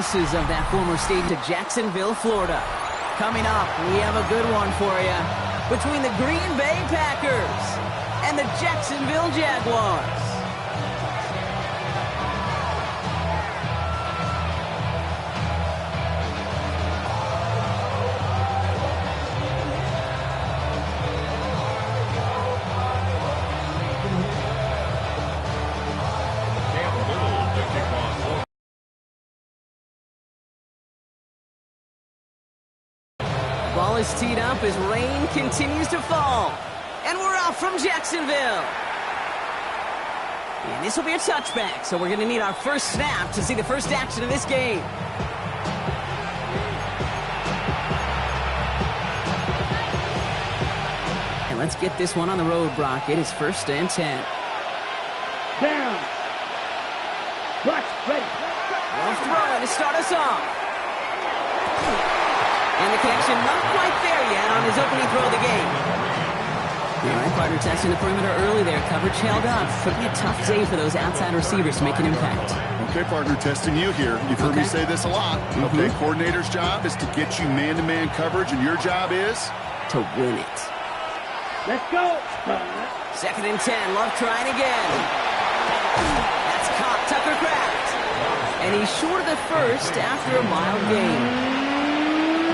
glimpses of that former state to Jacksonville, Florida. Coming up, we have a good one for you between the Green Bay Packers and the Jacksonville Jaguars. Ball is teed up as rain continues to fall. And we're off from Jacksonville. And this will be a touchback, so we're going to need our first snap to see the first action of this game. And let's get this one on the road, Brock. It is 1st and 10. Down. Watch, ready. Well throwing to start us off. And the connection not quite there yet on his opening throw of the game. All right, partner testing the perimeter early there. Coverage held up. Could be a tough day for those outside receivers to make an impact. Okay, partner, testing you here. You've heard me say this a lot. Okay, coordinator's job is to get you man-to-man coverage, and your job is? To win it. Let's go. 2nd and 10. Love trying again. That's caught. Tucker Kraft. And he's short of the first after a mild gain.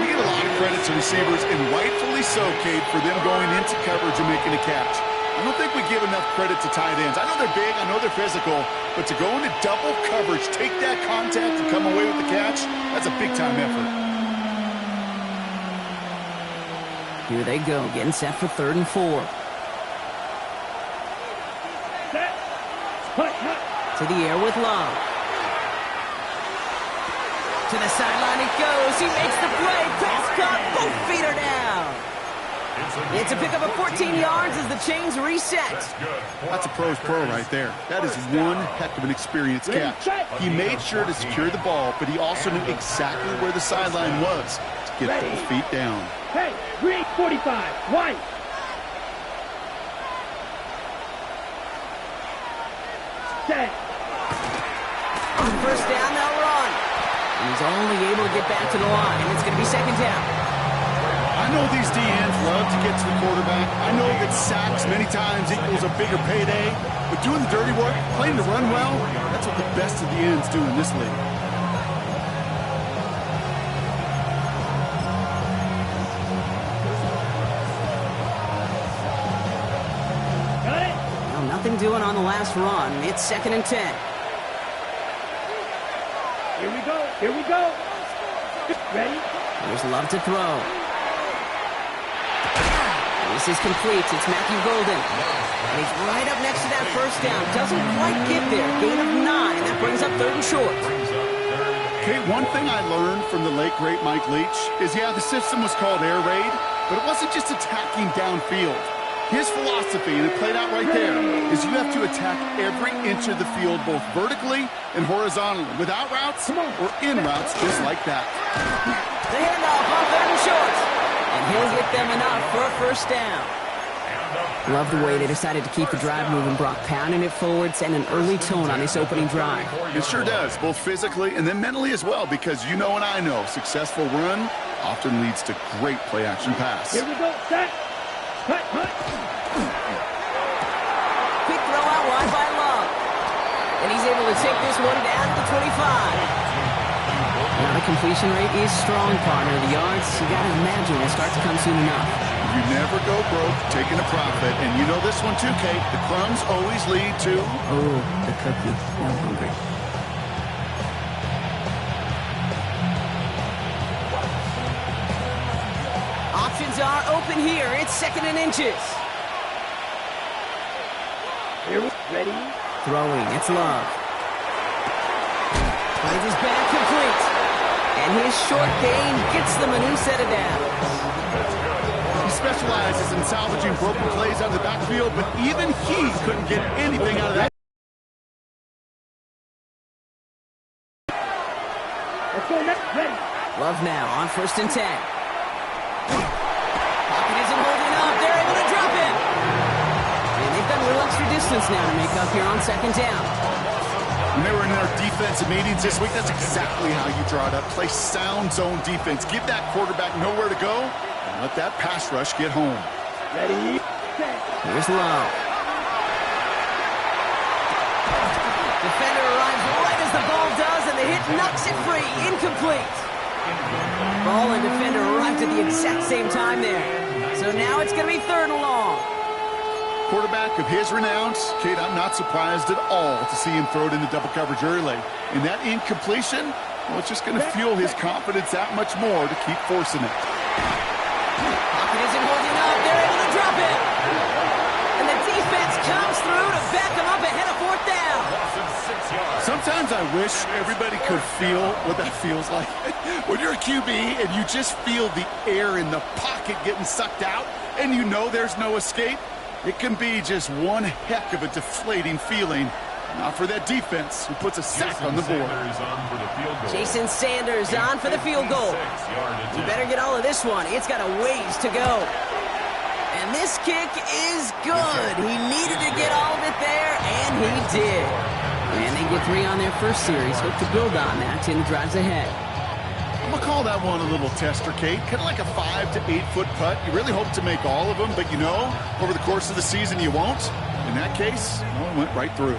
A lot of credit to receivers, and rightfully so, Kate, for them going into coverage and making a catch. I don't think we give enough credit to tight ends. I know they're big, I know they're physical, but to go into double coverage, take that contact, and come away with the catch, that's a big-time effort. Here they go, getting set for 3rd and 4. Set. To the air with Love. To the sideline it goes. He makes the play. Pass caught. Both feet are down. It's a pickup of 14 yards as the chains reset. That's a pro's pro right there. That is one heck of an experienced catch. He made sure to secure the ball, but he also knew exactly where the sideline was to get those feet down. Hey, green 45, white. Set. On 1st down, they'll run. And he's only able to get back to the line. It's going to be 2nd down. I know these DNs love to get to the quarterback. I know that sacks many times equals a bigger payday. But doing the dirty work, playing to run well, that's what the best of the ends do in this league. Got it. Well, nothing doing on the last run. It's 2nd and 10. Here we go. Here we go. Ready? There's Love to throw. This is complete. It's Matthew Golden. And he's right up next to that 1st down. Doesn't quite get there. Gain of 9. That brings up 3rd and short. Okay, one thing I learned from the late, great Mike Leach is, yeah, the system was called air raid, but it wasn't just attacking downfield. His philosophy, and it played out right there, is you have to attack every inch of the field, both vertically and horizontally, without routes or in routes, just like that. The handoff on 3rd and short. And he'll get them enough for a 1st down. Love the way they decided to keep the drive moving, Brock. Pounding it forward, sending an early tone on this opening drive. It sure does, both physically and then mentally as well, because you know and I know, successful run often leads to great play-action pass. Here we go. Set. Cut. Quick throw out wide by Love. And he's able to take this one down to the 25. Now the completion rate is strong, partner. The yards, you got to imagine, will start to come soon enough. You never go broke taking a profit. And you know this one too, Kate. The crumbs always lead to... Oh, the cookie. I'm hungry. Options are open here. It's 2nd and inches. Here we ready. Throwing. It's Love. Finds his back complete. And his short gain gets them a new set of downs. He specializes in salvaging broken plays out of the backfield, but even he couldn't get anything out of that. Let's go next. Ready. Love now on 1st and 10. Pocket isn't holding up. They're able to drop him. And they've got a little extra distance now to make up here on 2nd down. When they were in their defensive meetings this week, that's exactly how you draw it up. Play sound zone defense. Give that quarterback nowhere to go, and let that pass rush get home. Ready? Here's Lowe. Defender arrives right as the ball does, and the hit knocks it free. Incomplete. Ball and defender arrived at the exact same time there. So now it's going to be 3rd and long. Quarterback of his renown, Kate, I'm not surprised at all to see him throw it in the double coverage early. And that incompletion, well, it's just going to fuel his confidence that much more to keep forcing it. Pocket isn't holding up. They're able to drop it. And the defense comes through to back them up ahead of 4th down. Sometimes I wish everybody could feel what that feels like. When you're a QB and you just feel the air in the pocket getting sucked out and you know there's no escape, it can be just one heck of a deflating feeling. Not for that defense who puts a sack on the board. Jason Sanders on for the field goal. You better get all of this one. It's got a ways to go. And this kick is good. He needed to get all of it there, and he did. And they get 3 on their first series. Hope to build on that in the drives ahead. I'm going to call that one a little tester, Kate. Kind of like a 5 to 8 foot putt. You really hope to make all of them, but you know, over the course of the season you won't. In that case, well, it went right through.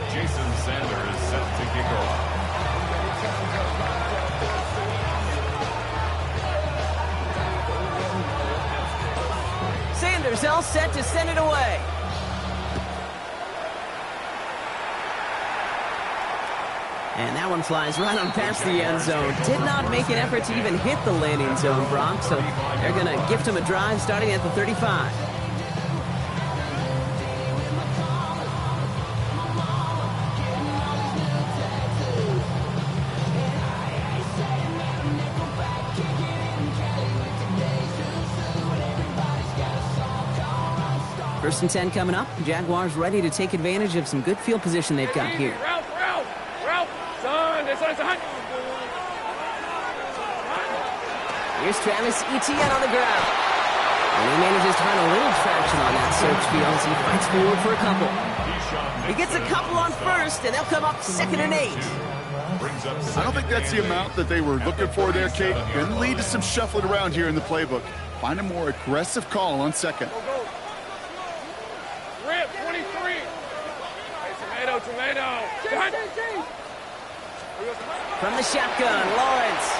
Jason Sanders set to kick off. Sanders all set to send it away. And that one flies right on past the end zone. Did not make an effort to even hit the landing zone, Bronx. So they're going to gift him a drive starting at the 35. First and 10 coming up. Jaguars ready to take advantage of some good field position they've got here. Here's Travis Etienne on the ground. And he manages to find a little traction on that search field as he fights forward for a couple. He gets a couple on first, and they'll come up 2nd and 8. I don't think that's the amount that they were looking for there, Kate. Going to lead to some shuffling around here in the playbook. Find a more aggressive call on 2nd. Rip, 23. Hey, tomato. From the shotgun, Lawrence.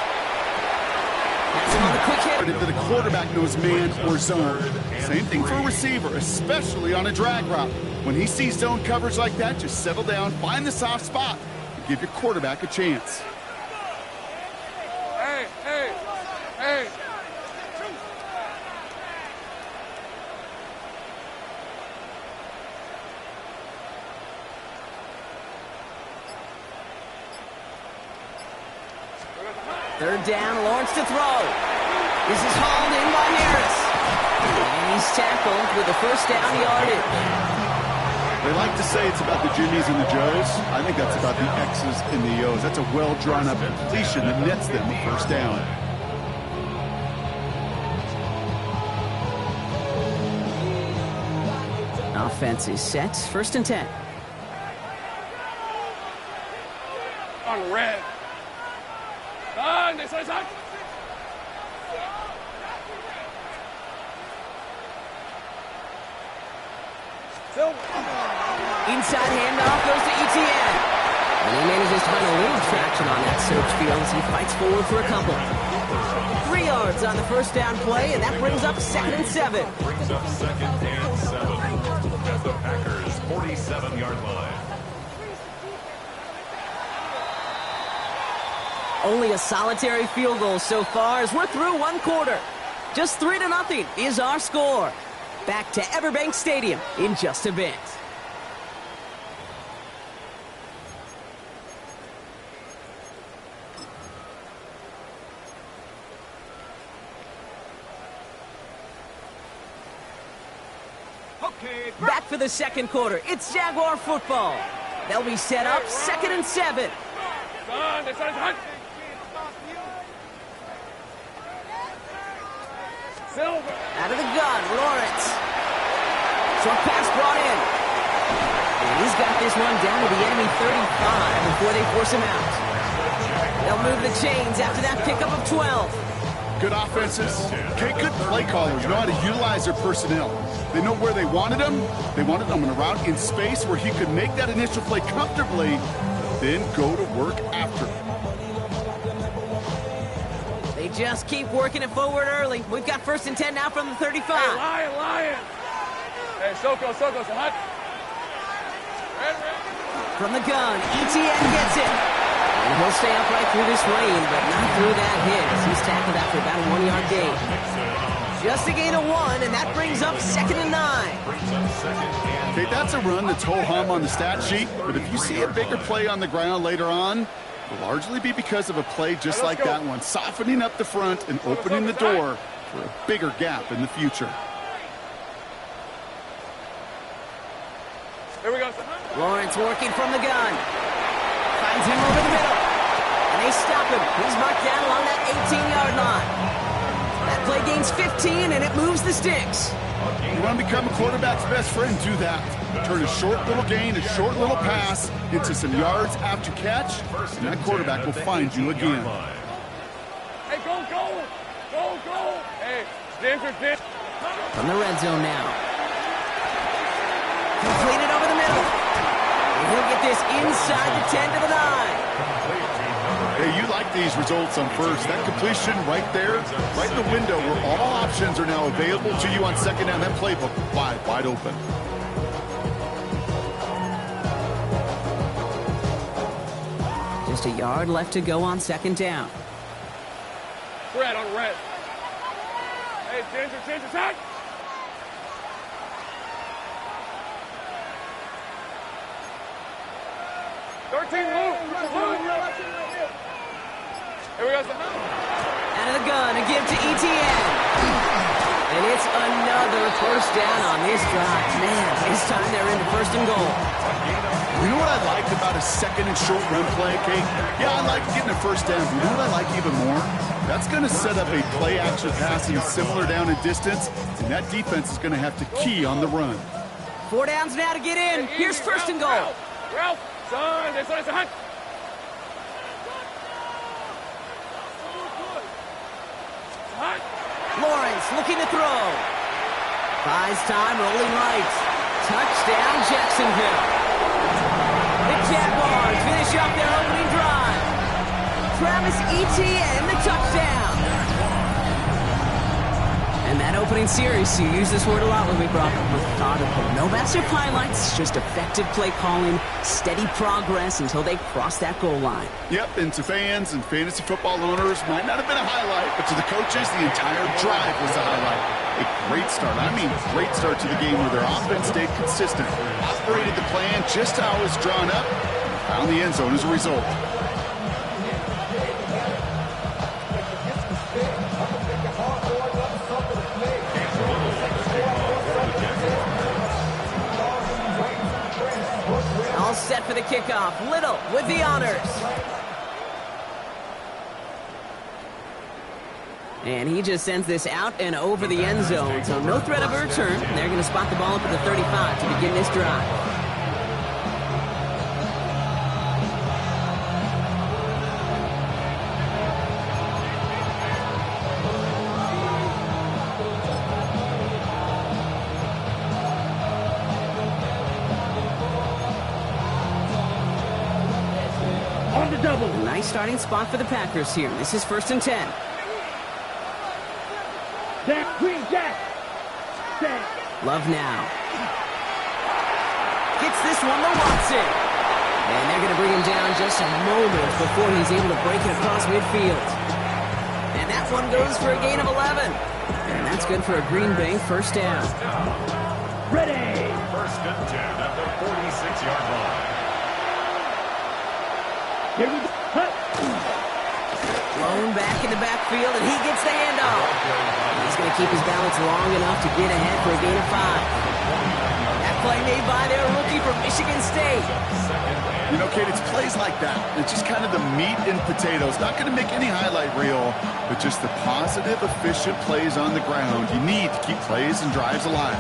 That's him on the quick hit. That a quarterback knows man or zone. Same thing for a receiver, especially on a drag route. When he sees zone coverage like that, just settle down, find the soft spot, and give your quarterback a chance. Hey. 3rd down, Lawrence to throw. This is hauled in by Harris. And he's tackled with a 1st down yardage. They like to say it's about the Jimmies and the Joes. I think that's about the X's and the O's. That's a well-drawn up completion that nets them a 1st down. Offense is set. 1st and 10. On red. Inside handoff goes to Etienne. And he manages to find a little traction on that search field as he fights forward for a couple. 3 yards on the 1st down play, and that brings up 2nd and 7. Brings up 2nd and 7 at the Packers' 47-yard line. Only a solitary field goal so far as we're through 1 quarter. Just 3-0 is our score. Back to Everbank Stadium in just a bit. Back for the 2nd quarter. It's Jaguar football. They'll be set up 2nd and 7. Out of the gun, Lawrence. Short pass brought in. And he's got this one down to the enemy 35 before they force him out. They'll move the chains after that pickup of 12. Good offenses. Okay, good play callers. Know how to utilize their personnel. They know where they wanted him. They wanted him in a route in space where he could make that initial play comfortably, then go to work after. They just keep working it forward early. We've got 1st and 10 now from the 35. Hey, Lion. Hey, Soko, hot. From the gun, ETN gets it. And he'll stay upright through this rain, but not through that hit as he's tackled after about a 1-yard gain. Just a gain of 1, and that brings up 2nd and 9. Okay, that's a run that's ho-hum on the stat sheet, but if you see a bigger play on the ground later on, it'll largely be because of a play just like that one, softening up the front and opening the door for a bigger gap in the future. Here we go. Lawrence working from the gun. Finds him over the middle. And they stop him. He's marked down along that 18-yard line. That play gains 15, and it moves the sticks. You want to become a quarterback's best friend, do that. Turn a short little gain, a short little pass into some yards after catch, and that quarterback will find you again. Hey, go. Hey, Denver. From the red zone now. Completed over the middle. And he'll get this inside the 10 to the 9. Hey, you like these results on first. That completion right there, right in the window where all options are now available to you on 2nd down. That playbook wide open. Just a yard left to go on 2nd down. Red on red. Hey, Ginger, attack! Here we go. Out of the gun, a give to ETN. And it's another 1st down on this drive. Man, this time they're into 1st and goal. You know what I like about a 2nd and short run play, Kate? Yeah, I like getting a 1st down. But you know what I like even more? That's going to set up a play-action pass in a similar down and distance, and that defense is going to have to key on the run. 4 downs now to get in. Here's 1st and goal. Ralph, son, it's a hunt. Lawrence looking to throw. Buys time, rolling right. Touchdown, Jacksonville. The Jaguars finish off their opening drive. Travis Etienne, the touchdown. And that opening series, you use this word a lot when we brought up methodical. No massive highlights, just effective play calling, steady progress until they cross that goal line. Yep, and to fans and fantasy football owners, might not have been a highlight, but to the coaches, the entire drive was a highlight. A great start, great start to the game where their offense stayed consistent, operated the plan just how it was drawn up, and found the end zone as a result. All set for the kickoff. Little with the honors. And he just sends this out and over the end zone. So no threat of a return. They're going to spot the ball up at the 35 to begin this drive. Nice starting spot for the Packers here. This is 1st and 10. Love now. Gets this one to Watson. And they're going to bring him down just a moment before he's able to break it across midfield. And that one goes for a gain of 11. And that's good for a Green Bay 1st down. Ready. 1st and 10 at the 46-yard line. Here we go. Blown back in the backfield, and he gets the handoff. He's going to keep his balance long enough to get ahead for a gain of 5. That play made by their rookie from Michigan State. 2nd and You know, Kate, it's plays like that. It's just kind of the meat and potatoes. Not going to make any highlight reel, but just the positive, efficient plays on the ground. You need to keep plays and drives alive.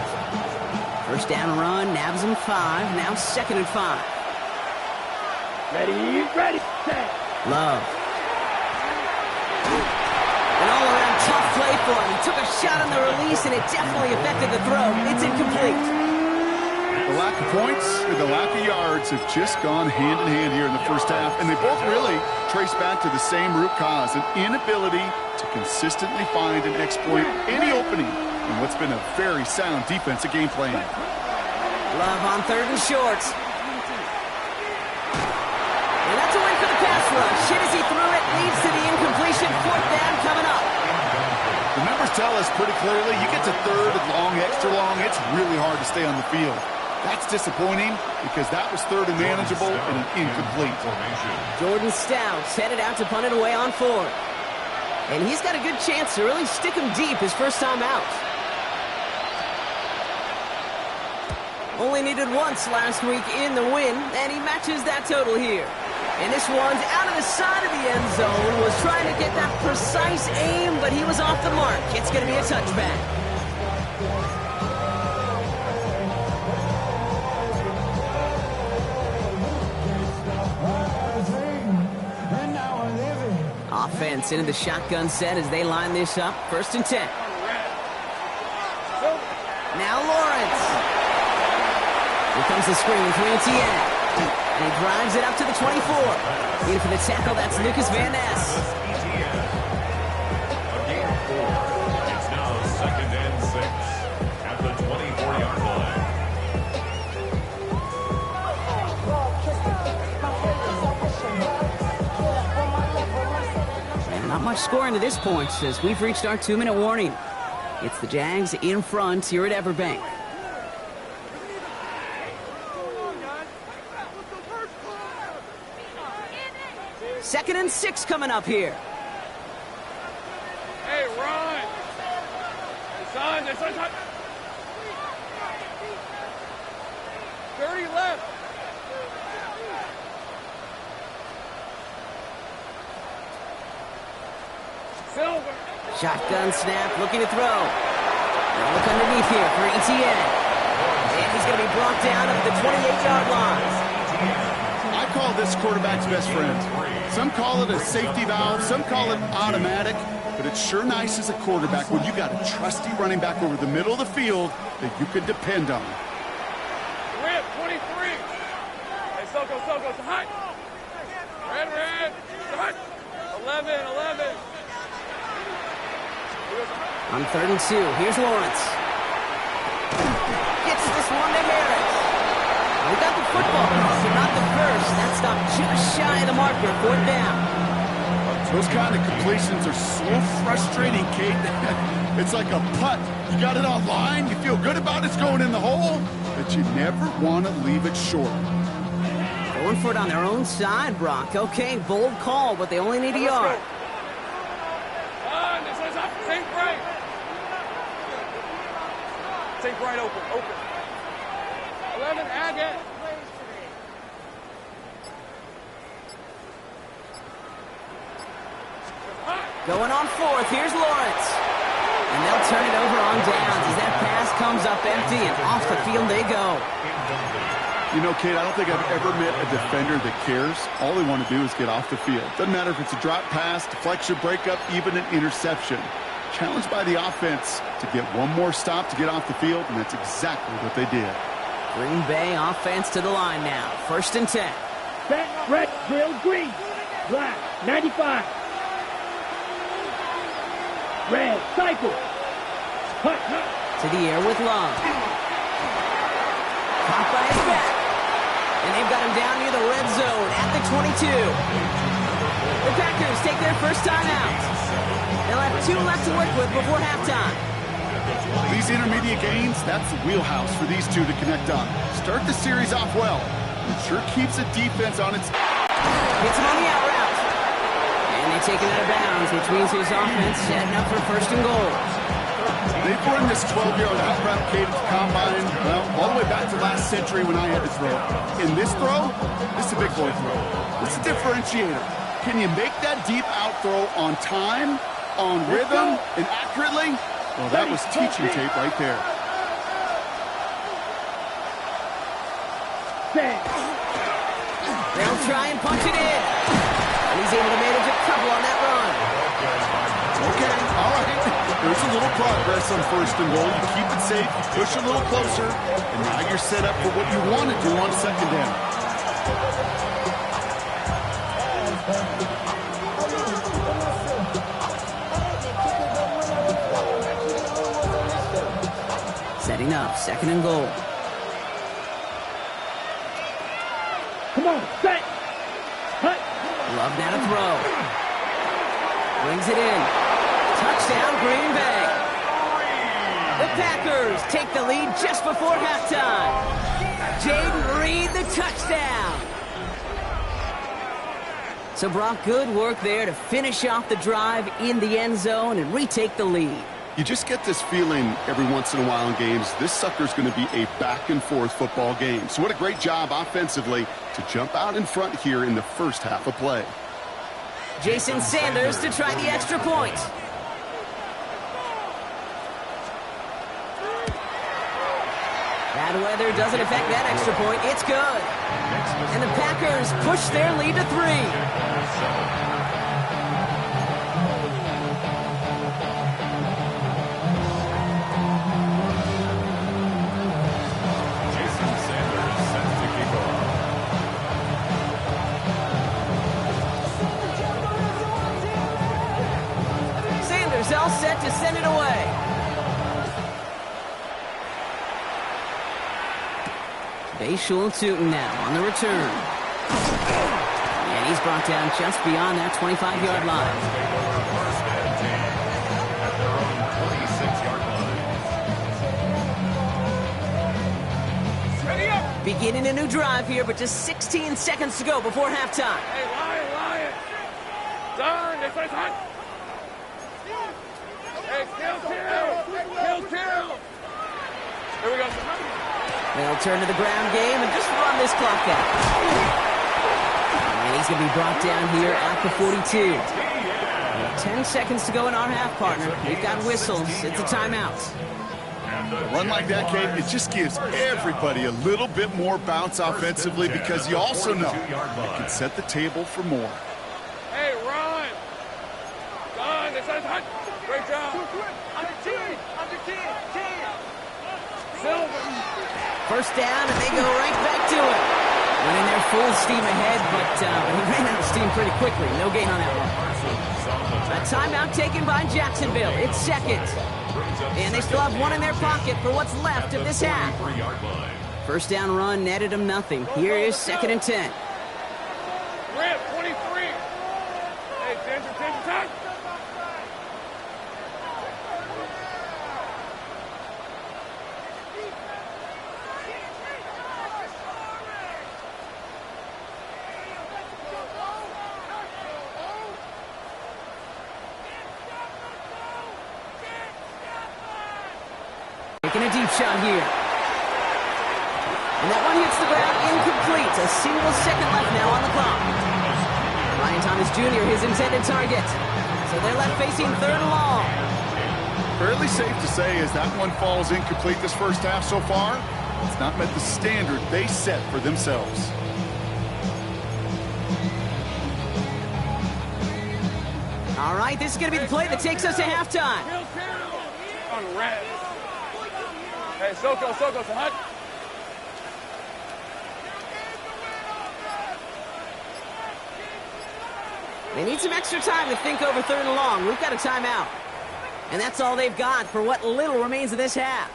First down run, nabs him 5. Now 2nd and 5. Ready, set. Love. An all-around tough play for him. He took a shot on the release, and it definitely affected the throw. It's incomplete. The lack of points and the lack of yards have just gone hand in hand here in the first half, and they both really trace back to the same root cause, an inability to consistently find and exploit any opening in what's been a very sound defensive game plan. Love on 3rd and short. And that's a win for the pass rush. Hit as he threw it, leads to the incompletion. 4th down coming up. The numbers tell us pretty clearly, you get to 3rd and long, extra long, it's really hard to stay on the field. That's disappointing because that was 3rd and manageable and an incomplete. Jordan Stout's headed out to punt it away on 4th. And he's got a good chance to really stick him deep his first time out. Only needed once last week in the win, and he matches that total here. And this one's out of the side of the end zone. Was trying to get that precise aim, but he was off the mark. It's going to be a touchback. Offense into the shotgun set as they line this up. 1st and 10. Now Lawrence. Here comes the screen to Etienne. And he drives it up to the 24. In for the tackle, that's Lucas Van Ness. A gain of 4. It's now 2nd and 6 at the 24-yard line. And not much scoring to this point as we've reached our 2-minute warning. It's the Jags in front here at Everbank. 2nd and 6 coming up here. Hey, Ron. It's on. 30 left. Silver. Shotgun snap, looking to throw. Now look underneath here for Etienne. And he's going to be brought down at the 28-yard line. I call this quarterback's best friend. Some call it a safety valve, some call it automatic, but it's sure nice as a quarterback when you got a trusty running back over the middle of the field that you can depend on. Rip, 23. Hey, Soko, hot. Red. Hot. 11. On 3rd and 2, here's Lawrence. Gets this one to Harris. We got the football, but not the first. That stopped just shy of the marker. 4th down. Those kind of completions are so frustrating, Kate. It's like a putt. You got it on line, you feel good about it's going in the hole, but you never want to leave it short. Going for it on their own side, Brock. Okay, bold call, but they only need a yard. Take right open. 11, Agate. Going on 4th, here's Lawrence. And they'll turn it over on downs as that pass comes up empty, and off the field they go. You know, Kate, I don't think I've ever met a defender that cares. All they want to do is get off the field. Doesn't matter if it's a drop pass, deflection, breakup, even an interception. Challenged by the offense to get one more stop to get off the field, and that's exactly what they did. Green Bay offense to the line now. 1st and 10. Back, red, grill, green. Black, 95. Red, cycle. Hut. To the air with Love. Caught by his back. And they've got him down near the red zone at the 22. The Packers take their first time out. They'll have 2 left to work with before halftime. These intermediate gains, that's the wheelhouse for these two to connect on. Start the series off well. It sure keeps the defense on its... Hits him on the out route. And they take it out of bounds, which means his offense setting up for 1st and goal. They've run this 12-yard out route cadence combine, well, all the way back to last century when I had to throw. In this throw, this is a big boy throw. It's a differentiator. Can you make that deep out throw on time, on rhythm, and accurately? Well, that was teaching tape right there. They'll try and punch it in. And he's able to manage a couple on that run. Okay, all right. There's a little progress on first and goal. You keep it safe, you push a little closer, and now you're set up for what you want to do on second down. Setting up, second and goal. Come on, set. Cut. Love now to throw. Brings it in. Touchdown, Green Bay. The Packers take the lead just before halftime. Jaden Reed, the touchdown. So, Brock, good work there to finish off the drive in the end zone and retake the lead. You just get this feeling every once in a while in games, this sucker's going to be a back-and-forth football game. So what a great job offensively to jump out in front here in the first half of play. Jason Sanders to try the extra point. Bad weather doesn't affect that extra point. It's good. And the Packers push their lead to 3. All set to send it away. Bayshul Tootin now on the return. And he's brought down just beyond that 25-yard line. Beginning a new drive here, but just 16 seconds to go before halftime. Hey, Lion. Darn, this is hot. Hey, kill. Here we go. They'll turn to the ground game and just run this clock out. And he's going to be brought down here at the 42. 10 seconds to go in our half, partner. We've got whistles. It's a timeout. A run like that, Kate, it just gives everybody a little bit more bounce offensively because you also know it can set the table for more. Hey, Ron. Don, this is hot. Great job. Under 10. Silver. First down, and they go right back to it. Went in there full steam ahead, but he ran out of steam pretty quickly. No gain on that one. A timeout taken by Jacksonville. It's second. And they still have one in their pocket for what's left of this half. First down run netted them nothing. Here is second and 10. Rip, 23. Hey, attention, time. Taking a deep shot here. And that one hits the ground incomplete. A single second left now on the clock. Ryan Thomas Jr., his intended target. So they're left facing third and long. Fairly safe to say as that one falls incomplete this first half so far, it's not met the standard they set for themselves. All right, this is going to be the play that takes us to halftime. On red. Hey, Soko, hot. They need some extra time to think over third and long. We've got a timeout. And that's all they've got for what little remains of this half.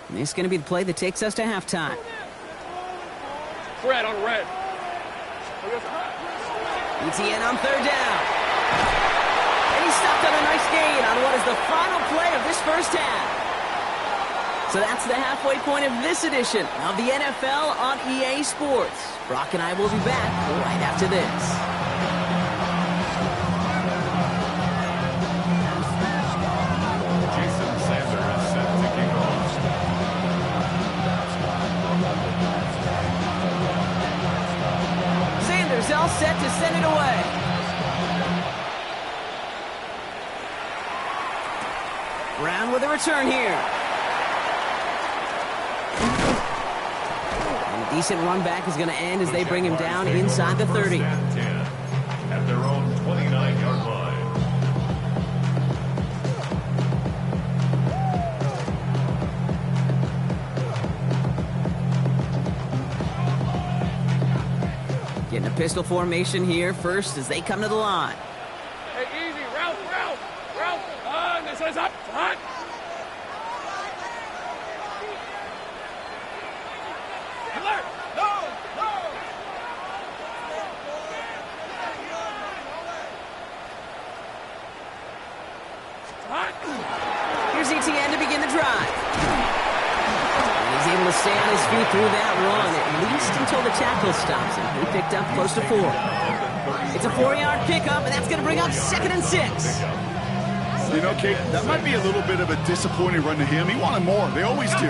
And this is going to be the play that takes us to halftime. Fred on red. ETN on third down. And he stopped on a nice gain on what is the final play of this first half. So that's the halfway point of this edition of the NFL on EA Sports. Brock and I will be back right after this. All set to send it away. Brown with a return here. And a decent run back is going to end as they bring him down inside the 30. At their own 29-yard line. Getting a pistol formation here first as they come to the line. Hey, easy. Route. This is up. Hot. Alert. No. Hot. Here's ETN to begin the drive. He's able to stay on his feet through that run, at least until the tackle stops him. He picked up close to 4. It's a 4-yard pickup, and that's going to bring up 2nd and 6. You know, Kate, that might be a little bit of a disappointing run to him. He wanted more. They always do.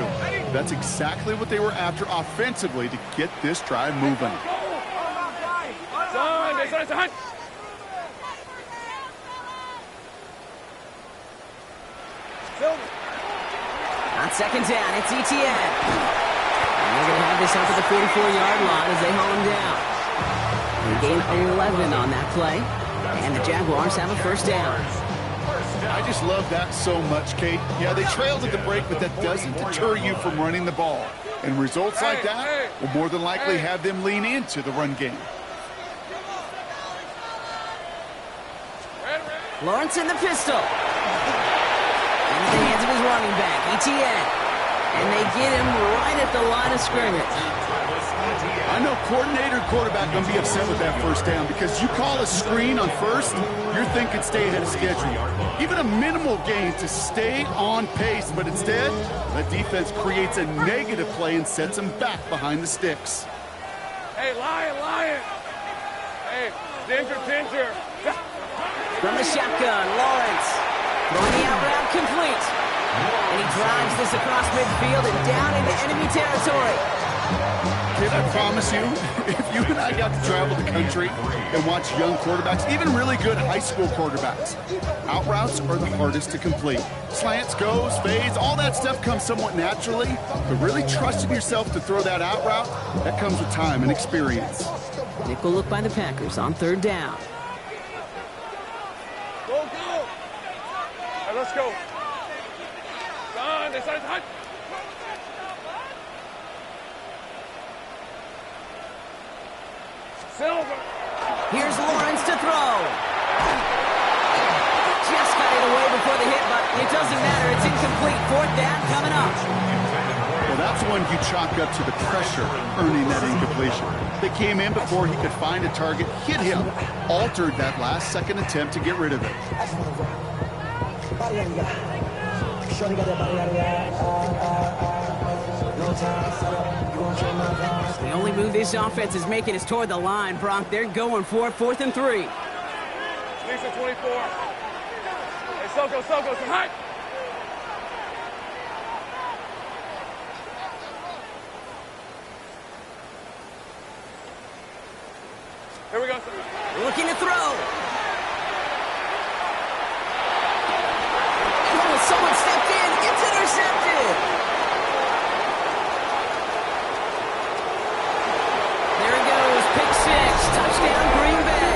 That's exactly what they were after offensively to get this drive moving. Son. On 2nd down, it's ETN. And they're going to have this up at the 44-yard line as they haul him down. They gain 11 on that play, and the Jaguars have a 1st down. I just love that so much, Kate. Yeah, they trailed at the break, but that doesn't deter you from running the ball. And results like that will more than likely have them lean into the run game. Lawrence in the pistol. Into the hands of his running back, ETN. And they get him right at the line of scrimmage. I know coordinator and quarterback going to be upset with that 1st down because you call a screen on 1st, you're thinking stay ahead of schedule. Even a minimal gain to stay on pace, but instead, the defense creates a negative play and sets them back behind the sticks. Hey, lion. Hey, danger. From the shotgun, Lawrence. Throwing the out route complete. And he drives this across midfield and down into enemy territory. Kid, I promise you, if you and I got to travel the country and watch young quarterbacks, even really good high school quarterbacks, out routes are the hardest to complete. Slants, goes, fades, all that stuff comes somewhat naturally, but really trusting yourself to throw that out route, that comes with time and experience. Nickel look by the Packers on 3rd down. Go. Right, let's go. Son, this is hot. Silver. Here's Lawrence to throw. Just got it away before the hit, but it doesn't matter. It's incomplete. 4th down coming up. Well, that's one you chalk up to the pressure earning that incompletion. They came in before he could find a target, hit him, altered that last-second attempt to get rid of it. The only move this offense is making is toward the line, Brock. They're going for it, 4th and 3. Lisa 24. Hey, Soko, hot. Here we go. Looking to throw. Oh, someone stepped in. It's intercepted. There he goes. Pick 6. Touchdown, Green Bay.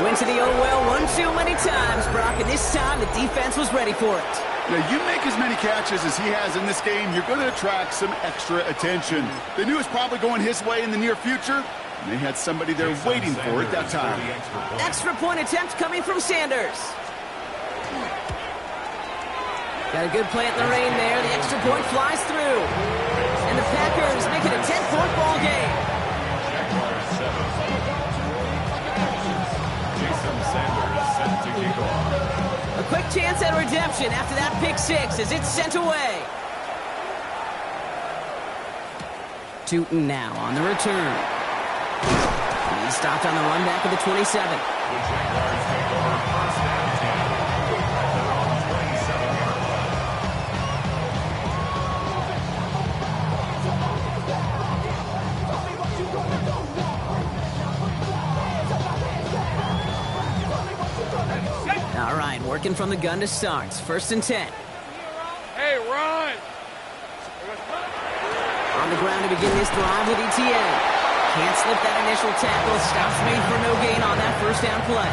Went to the old well one too many times, Brock, and this time the defense was ready for it. Now, you make as many catches as he has in this game, you're going to attract some extra attention. They knew it was probably going his way in the near future, and they had somebody there waiting for it that time. Extra point attempt coming from Sanders. Got a good play at the rain there. The extra point flies through. And the Packers make it a 10-point ball game. Jason Sanders set to kick off. A quick chance at redemption after that pick six as it's sent away. Tootin now on the return. He's stopped on the run back of the 27. The Jaguars take over first and 10 at their own 27-yard line. All right, working from the gun to start. It's 1st and 10. Hey, run! On the ground to begin this drive with ETN. Can't slip that initial tackle. Stops made for no gain on that first down play.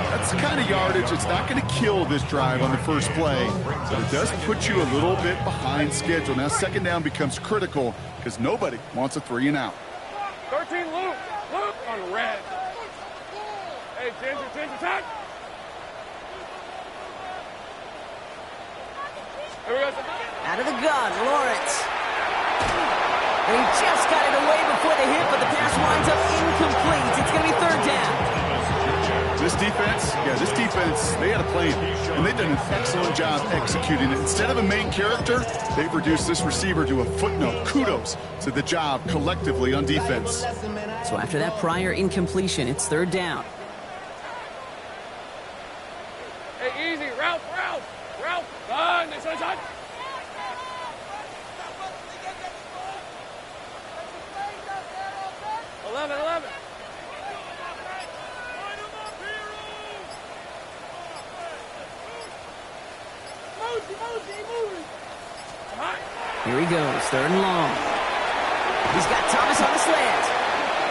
That's the kind of yardage that's not going to kill this drive on the first play, but it does put you a little bit behind schedule. Now, 2nd down becomes critical because nobody wants a 3 and out. 13, Luke on red. Hey, Ginger, attack! Here we go. Out of the gun, Lawrence. And he just got it away before the hit, but the pass winds up incomplete. It's going to be 3rd down. This defense, they had a plan, and they've done an excellent job executing it. Instead of a main character, they've reduced this receiver to a footnote. Kudos to the job collectively on defense. So after that prior incompletion, it's 3rd down. Hey, easy, Ralph. Run, this one's hot. Eleven. Here he goes, 3rd and long. He's got Thomas on the slant.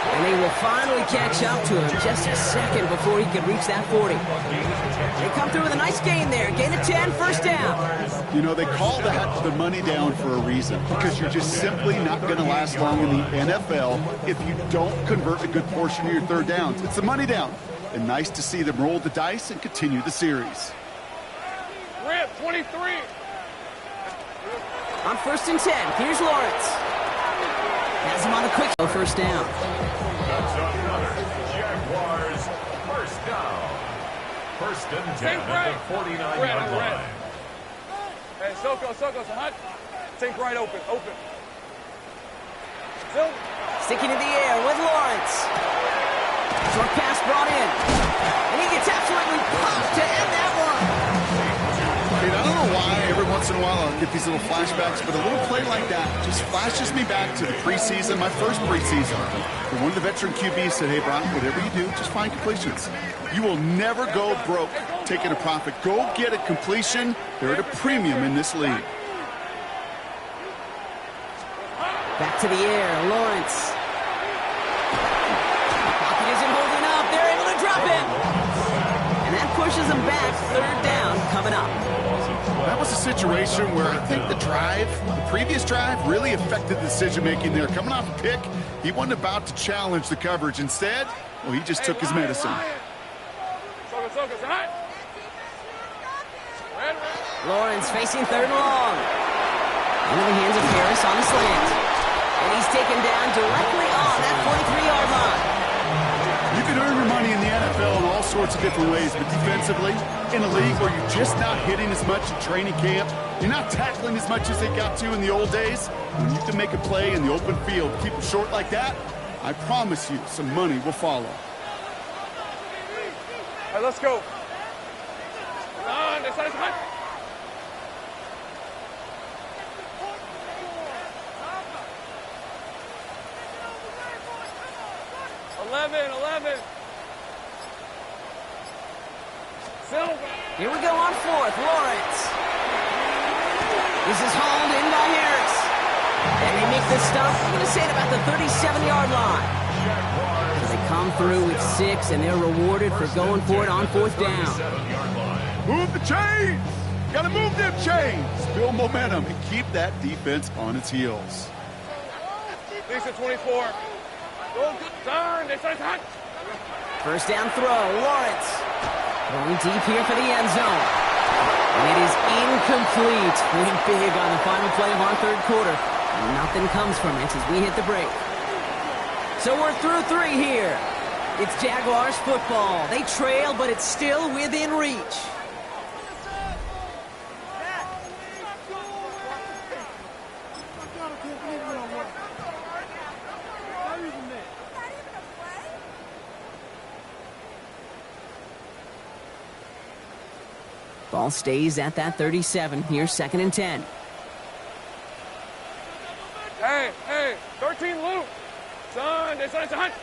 And they will finally catch up to him just a second before he can reach that 40. They come through with a nice gain there. Gain of 10, 1st down. You know, they call that the money down for a reason, because you're just simply not going to last long in the NFL if you don't convert a good portion of your 3rd downs. It's the money down. And nice to see them roll the dice and continue the series. Rip, 23. On 1st and 10, here's Lawrence. Has him on a quick 1st down. That's another Jaguars first down. 1st and 10 at the 49-yard line. Hey, Soko's hot. Think right open. Silver. Sticking in the air with Lawrence. Short pass brought in. And he gets absolutely popped to end that one. I don't know why every once in a while I'll get these little flashbacks, but a little play like that just flashes me back to the preseason, my first preseason. Where one of the veteran QBs said, hey, Brock, whatever you do, just find completions. You will never go broke taking a profit. Go get a completion. They're at a premium in this league. Back to the air, Lawrence. Pocket isn't holding up. They're able to drop it. And that pushes them back. 3rd down coming up. That was a situation where I think the previous drive, really affected the decision-making there. Coming off a pick, he wasn't about to challenge the coverage. Instead, well, he just took his medicine. Soko's hot. Red. Lawrence facing 3rd and long. Into the hands of Harris on the slant. And he's taken down directly on that 43-yard line. You can earn your money in the NFL in all sorts of different ways, but defensively, in a league where you're just not hitting as much in training camp, you're not tackling as much as they got to in the old days, when you can make a play in the open field, keep them short like that, I promise you some money will follow. Hey, let's go. Run, this one's hot. 11. Silver. Here we go on 4th, Lawrence. This is hauled in by Harris. And they make the stop, I'm going to say, at about the 37-yard line. So they come through with 6, and they're rewarded for going for it on 4th down. Move the chains! Gotta move them chains! Build momentum and keep that defense on its heels. Lisa 24. Go good turn. This one's hot. 1st down throw, Lawrence. Going deep here for the end zone. And it is incomplete. Winning big on the final play of our 3rd quarter. And nothing comes from it as we hit the break. So we're through 3 here. It's Jaguars football. They trail, but it's still within reach. Ball stays at that 37. Here's 2nd and 10. Hey, 13 loop. Son, it's a hunt.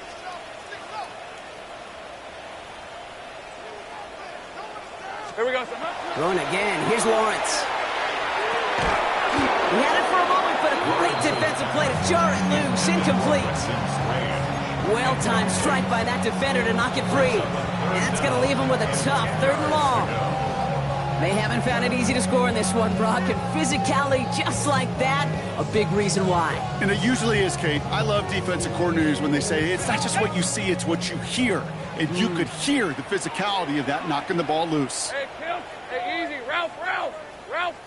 Here we go, son. Throwing again. Here's Lawrence. He had it for a moment, but a great defensive play to jar it loose. Incomplete. Well-timed strike by that defender to knock it free. And that's going to leave him with a tough 3rd and long. They haven't found it easy to score in this one, Brock, and physicality just like that, a big reason why. And it usually is, Kate. I love defensive coordinators when they say it's not just what you see, it's what you hear. And you could hear the physicality of that knocking the ball loose. Hey, Kim. Hey, easy. Ralph.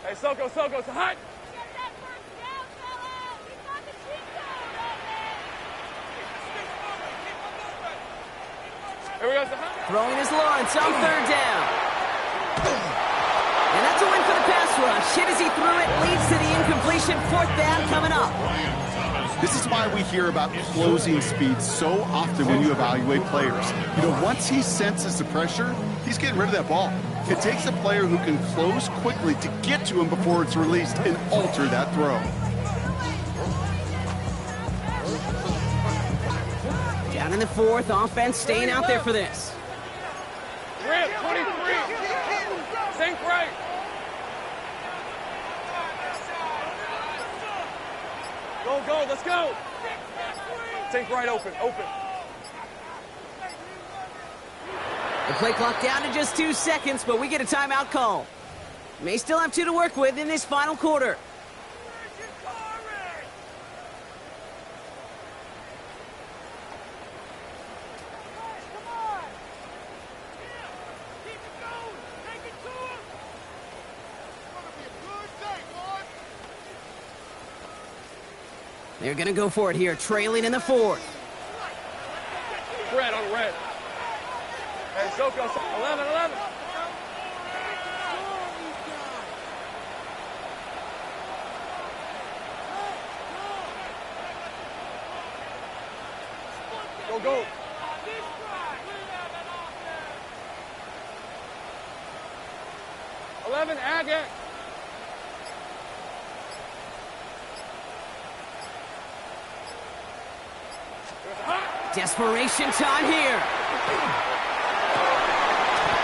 Hey, Soko, it's a hot. Here we go, it's a hot. Throwing is Lawrence on 3rd down. And that's a win for the pass rush. Hit as he threw it, leads to the incompletion. 4th down coming up. This is why we hear about closing speed so often when you evaluate players. You know, once he senses the pressure, he's getting rid of that ball. It takes a player who can close quickly to get to him before it's released and alter that throw. Down in the 4th, offense staying out there for this. Rip, 23. Sink right. Go, let's go. Sink right, open. The play clock down to just 2 seconds, but we get a timeout call. May still have 2 to work with in this final quarter. They're going to go for it here, trailing in the 4th. Red on red. Hey, Soko, 11. Go. 11, Agate. Desperation time here.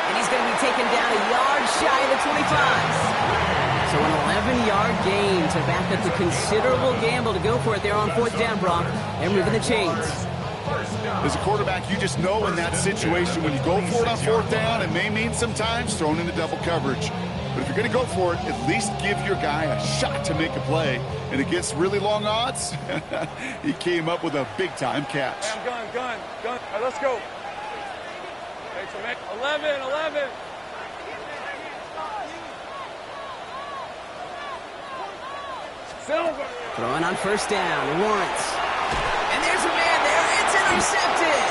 And he's going to be taken down a yard shy of the 25. So an 11-yard gain to back up the considerable gamble to go for it there on 4th down, Brock. They're moving the chains. As a quarterback, you just know in that situation when you go for it on 4th down, it may mean sometimes thrown into double coverage. But if you're going to go for it, at least give your guy a shot to make a play. And against really long odds, he came up with a big-time catch. Hey, gun. All right, let's go. Hey, 11. Silver. Throwing on 1st down, Lawrence. And there's a man there. It's intercepted.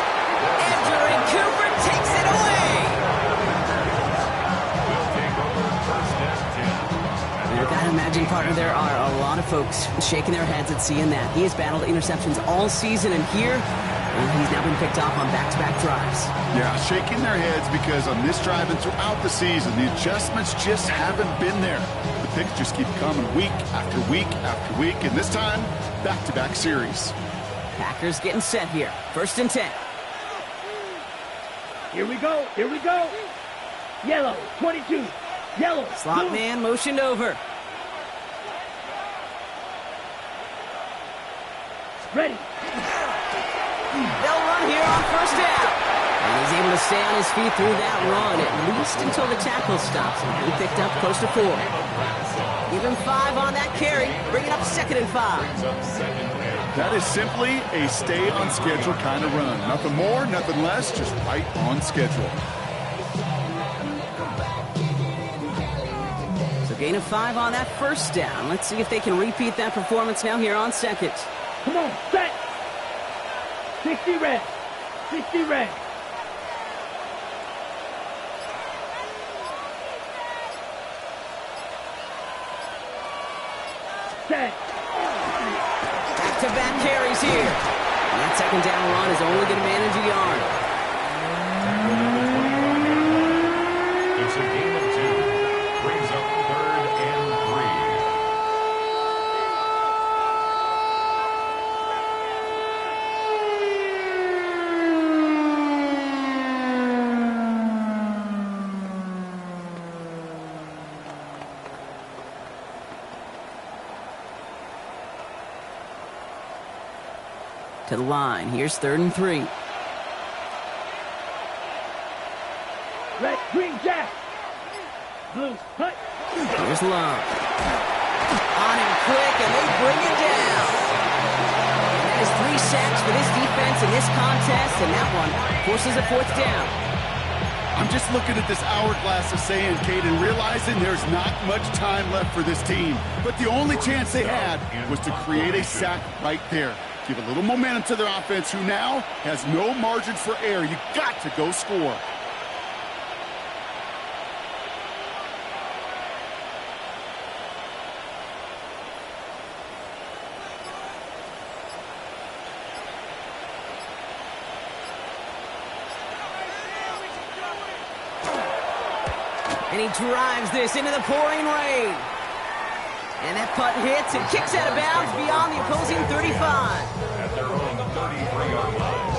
Andrew Cooper takes it away. I've got to imagine, partner, there are a lot of folks shaking their heads at seeing that. He has battled interceptions all season, and here, he's now been picked off on back-to-back drives. Yeah, shaking their heads because on this drive and throughout the season, the adjustments just haven't been there. The picks just keep coming week after week after week, and this time, back-to-back series. Packers getting set here. 1st and 10. Here we go. Yellow, 22. Yellow. Slot man motioned over. Ready. They'll run here on 1st down. And he's able to stay on his feet through that run, at least until the tackle stops him. He picked up close to 4. Give him 5 on that carry. Bring it up 2nd and 5. That is simply a stay-on-schedule kind of run. Nothing more, nothing less, just right on schedule. So gain of 5 on that 1st down. Let's see if they can repeat that performance now here on 2nd. Come on, set. 60 red. 60 red. Set. Back-to-back carries here. And that 2nd down run is only going to manage a yard. It's a game of 2. To the line. Here's 3rd and 3. Red, green, jack. Blue, hut. Here's Love. On him quick, and they bring it down. And that is 3 sacks for this defense in this contest, and that one forces a 4th down. I'm just looking at this hourglass of sand, Kate, and realizing there's not much time left for this team. But the only chance they had was to create a sack right there. Give a little momentum to their offense, who now has no margin for error. You got to go score. And he drives this into the pouring rain. And that putt hits and kicks out of bounds beyond the opposing 35. At their own 33-yard line.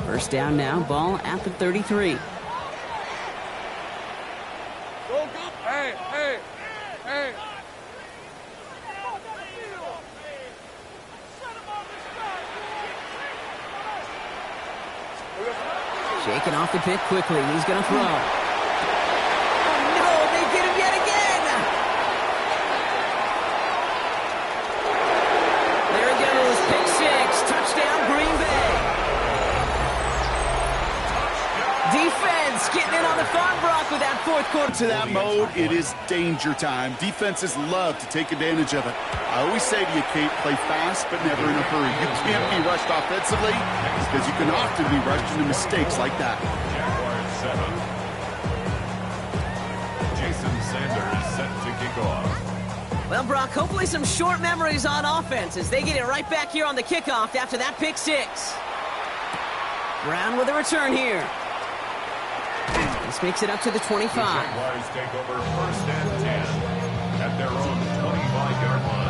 First down now, ball at the 33. Go, go. Hey, hey, hey. Shaking off the pick quickly. He's going to throw. Oh, no, they get him yet again. There he goes. Pick 6. Touchdown, Green Bay. Defense getting in on the farm block with that 4th quarter. To that mode, it is danger time. Defenses love to take advantage of it. I always say to you, Kate, play fast but never in a hurry. You can't be rushed offensively because you can often be rushed into mistakes like that. Jaguars 7. Jason Sanders set to kick off. Well, Brock, hopefully some short memories on offense as they get it right back here on the kickoff after that pick 6. Brown with a return here. This makes it up to the 25. The Jaguars take over 1st and 10 at their own 25-yard line.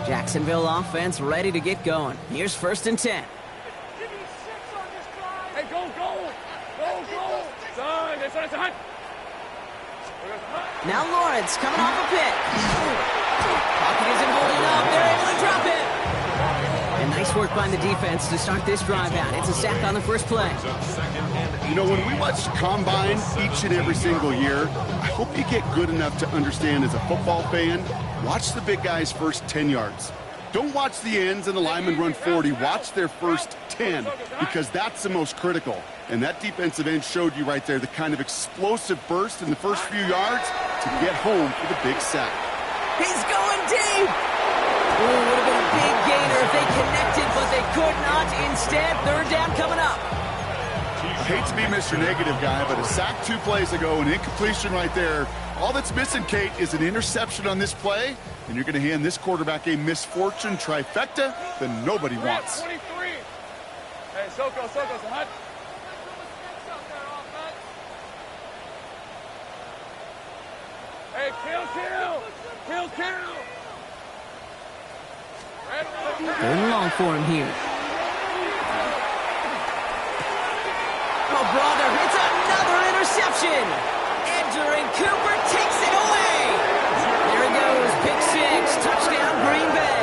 Jacksonville offense ready to get going. Here's 1st and 10. Hey, go, go. Go, go. Son, it's a hunt. Now Lawrence coming off a pick. Pocket isn't holding up. They're able to drop it. And nice work by the defense to start this drive out. It's a sack on the first play. You know, when we watch Combine each and every single year, I hope you get good enough to understand as a football fan, watch the big guys' first 10 yards. Don't watch the ends and the linemen run 40. Watch their first 10 because that's the most critical. And that defensive end showed you right there the kind of explosive burst in the first few yards to get home for the big sack. He's going deep. Ooh, would have been a big gainer if they connected, but they could not. Instead, 3rd down coming up. I hate to be Mr. Negative guy, but a sack 2 plays ago, an incompletion right there. All that's missing, Kate, is an interception on this play, and you're going to hand this quarterback a misfortune trifecta that nobody wants. 23. Hey, Soko, some hot. Hey, kill. 3rd and long for him here. Oh, brother, it's another interception. Edgerrin Cooper takes it away. There he goes, pick 6, touchdown Green Bay.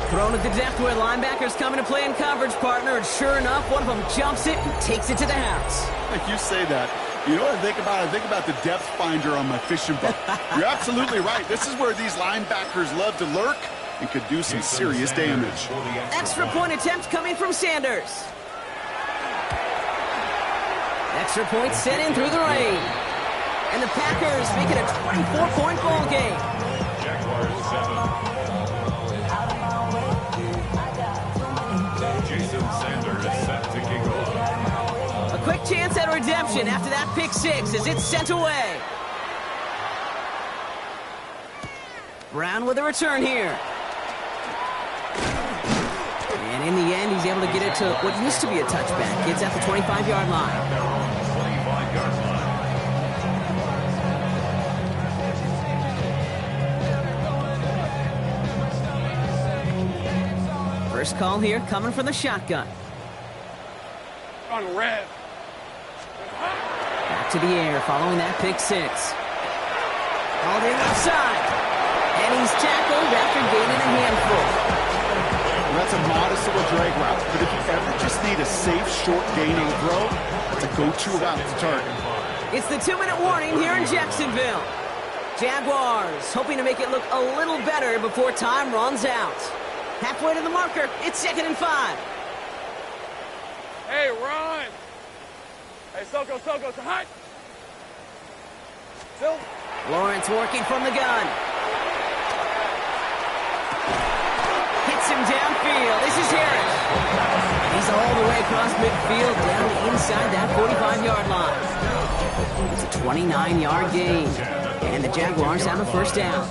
Thrown at the depth where linebackers coming to play in coverage, partner, and sure enough, one of them jumps it and takes it to the house. You say that. You know what I think about? I think about the depth finder on my fishing boat. You're absolutely right. This is where these linebackers love to lurk and could do some serious damage. Extra point attempt coming from Sanders. Extra point set in through the rain. And the Packers make it a 24-point ball game. Jaguars 7. Jason Sanders set to kick off. A quick chance at redemption after that pick 6 as it's sent away. Brown with a return here. And in the end, he's able to get it to what used to be a touchback. It's at the 25-yard line. 25-yard line. First call here coming from the shotgun. On red. Back to the air following that pick six. Called in left side. And he's tackled after gaining a handful. Well, that's a modest little drag route, but if you ever just need a safe, short gain and throw, that's a go-to route to target. It's the 2-minute warning here in Jacksonville. Jaguars hoping to make it look a little better before time runs out. Halfway to the marker, it's 2nd and 5. Hey, run! Hey, Soko, hot! Still. Lawrence working from the gun. Hits him downfield. This is Harris. He's all the way across midfield, down inside that 45-yard line. It's a 29-yard gain, and the Jaguars have a first down.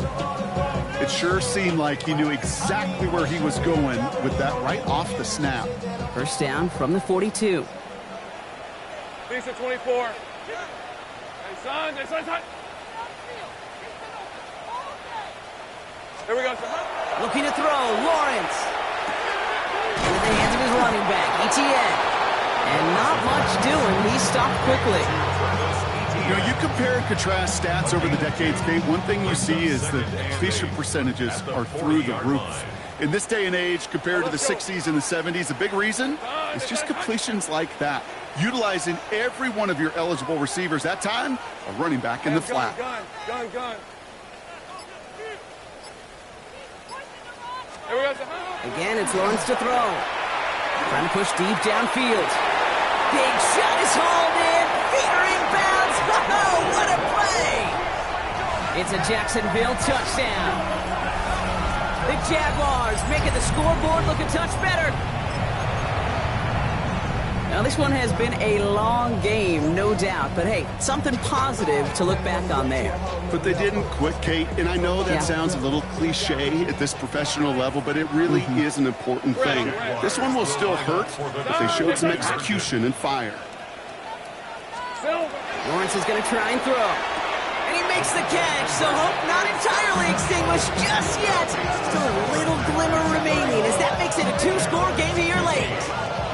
It sure seemed like he knew exactly where he was going with that right off the snap. First down from the 42. Lisa 24. Hey, son. Here we go, son. Looking to throw, Lawrence. Into the hands of his running back, ETN. And not much doing. He stopped quickly. You know, you compare and contrast stats over the decades, Kate. One thing you see is that completion percentages are through the roof. In this day and age, compared to the 60s and the 70s, a big reason is just completions like that. Utilizing every one of your eligible receivers. That time, a running back in the flat. Gun. Here we go, son. Again, it's Lawrence to throw. Trying to push deep downfield. Big shot is hauled in. Feet are inbounds. Oh, what a play! It's a Jacksonville touchdown. The Jaguars making the scoreboard look a touch better. Now, this one has been a long game, no doubt. But, hey, something positive to look back on there. But they didn't quit, Kate. And I know that sounds a little cliche at this professional level, but it really is an important thing. This one will still hurt, but they showed some execution and fire. Lawrence is going to try and throw. And he makes the catch, so hope not entirely extinguished just yet. Still a little glimmer remaining as that makes it a 2-score game here late.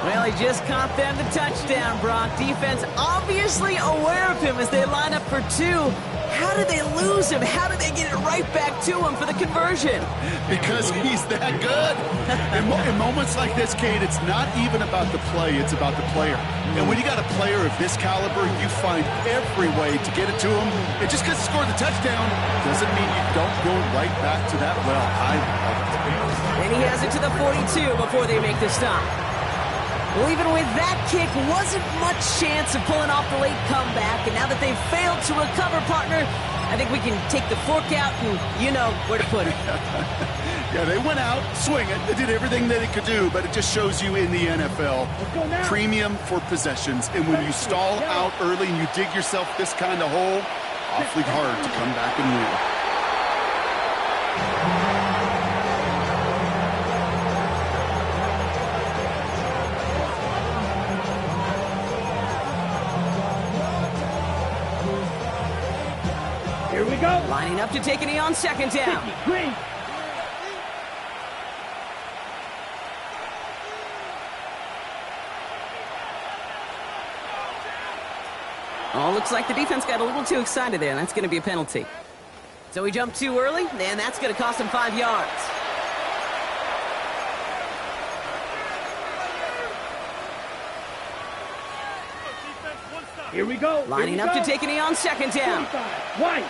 Well, he just caught them the touchdown, Brock. Defense obviously aware of him as they line up for 2. How did they lose him? How did they get it right back to him for the conversion? Because he's that good. In moments like this, Kate, it's not even about the play, it's about the player. And when you got a player of this caliber, you find every way to get it to him. And just because he scored the touchdown doesn't mean you don't go right back to that well. I love it. And he has it to the 42 before they make the stop. Well, even with that kick, wasn't much chance of pulling off the late comeback. And now that they've failed to recover, partner, I think we can take the fork out and you know where to put it. Yeah, they went out, swing it. They did everything that they could do, but it just shows you in the NFL, premium for possessions. And when you stall out early and you dig yourself this kind of hole, awfully hard to come back and win. Here we go. Lining up to take a knee on second down. Green. Oh, looks like the defense got a little too excited there, and that's going to be a penalty. So he jumped too early, and that's going to cost him 5 yards. Here we go. Lining up to take a knee on second down. 45. White.